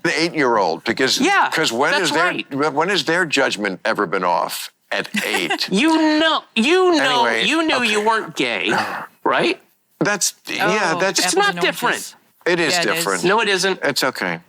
an 8-year-old because when has their judgment ever been off at 8? You knew you weren't gay, right? It's not different. It is different. No, it isn't. It's okay.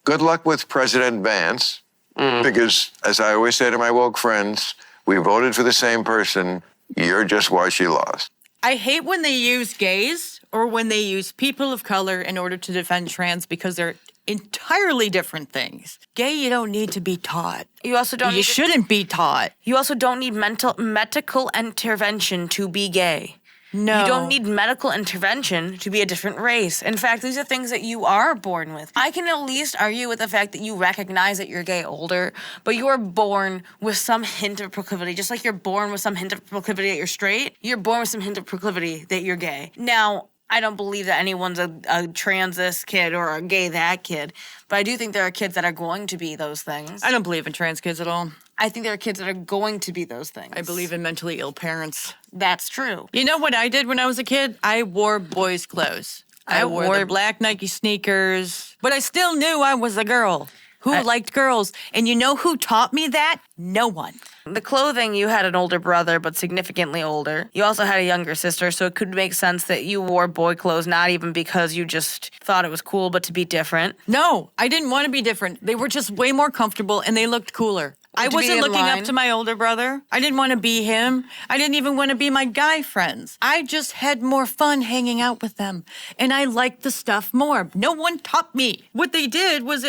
Good luck with President Vance, because as I always say to my woke friends, we voted for the same person. You're just why she lost. I hate when they use gays or when they use people of color in order to defend trans because they're entirely different things. Gay, you don't need to be taught. You also don't. You shouldn't be taught. You also don't need medical intervention to be gay. No. You don't need medical intervention to be a different race. In fact, these are things that you are born with. I can at least argue with the fact that you recognize that you're gay older, but you are born with some hint of proclivity. Just like you're born with some hint of proclivity that you're straight, you're born with some hint of proclivity that you're gay. Now, I don't believe that anyone's a trans this kid or a gay that kid, but I do think there are kids that are going to be those things. I don't believe in trans kids at all. I think there are kids that are going to be those things. I believe in mentally ill parents. That's true. You know what I did when I was a kid? I wore boys' clothes. I wore the black Nike sneakers, but I still knew I was a girl who liked girls. And you know who taught me that? No one. The clothing, you had an older brother, but significantly older. You also had a younger sister, so it could make sense that you wore boy clothes, not even because you just thought it was cool, but to be different. No, I didn't want to be different. They were just way more comfortable, and they looked cooler. I wasn't looking up to my older brother. I didn't want to be him. I didn't even want to be my guy friends. I just had more fun hanging out with them. And I liked the stuff more. No one taught me. What they did was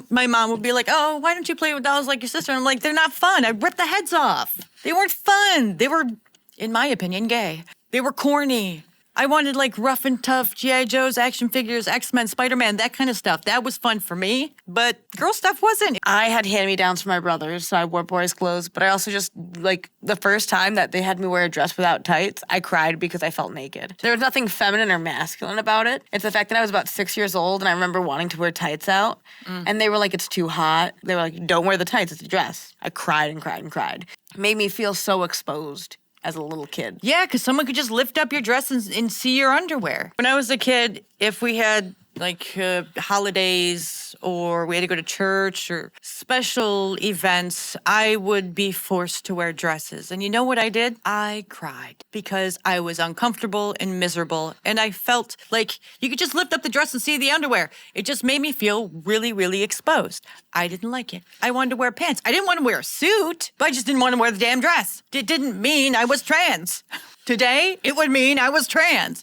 my mom would be like, oh, why don't you play with dolls like your sister? And I'm like, they're not fun. I ripped the heads off. They weren't fun. They were, in my opinion, gay. They were corny. I wanted rough and tough G.I. Joes, action figures, X-Men, Spider-Man, that kind of stuff. That was fun for me, but girl stuff wasn't. I had hand-me-downs from my brothers, so I wore boys' clothes, but I also just, the first time that they had me wear a dress without tights, I cried because I felt naked. There was nothing feminine or masculine about it. It's the fact that I was about 6 years old, and I remember wanting to wear tights out, and they were like, it's too hot. They were like, don't wear the tights, it's a dress. I cried and cried and cried. It made me feel so exposed as a little kid. Yeah, because someone could just lift up your dress and see your underwear. When I was a kid, if we had holidays or we had to go to church or special events, I would be forced to wear dresses. And you know what I did? I cried because I was uncomfortable and miserable. And I felt like you could just lift up the dress and see the underwear. It just made me feel really, really exposed. I didn't like it. I wanted to wear pants. I didn't want to wear a suit, but I just didn't want to wear the damn dress. It didn't mean I was trans. Today, it would mean I was trans.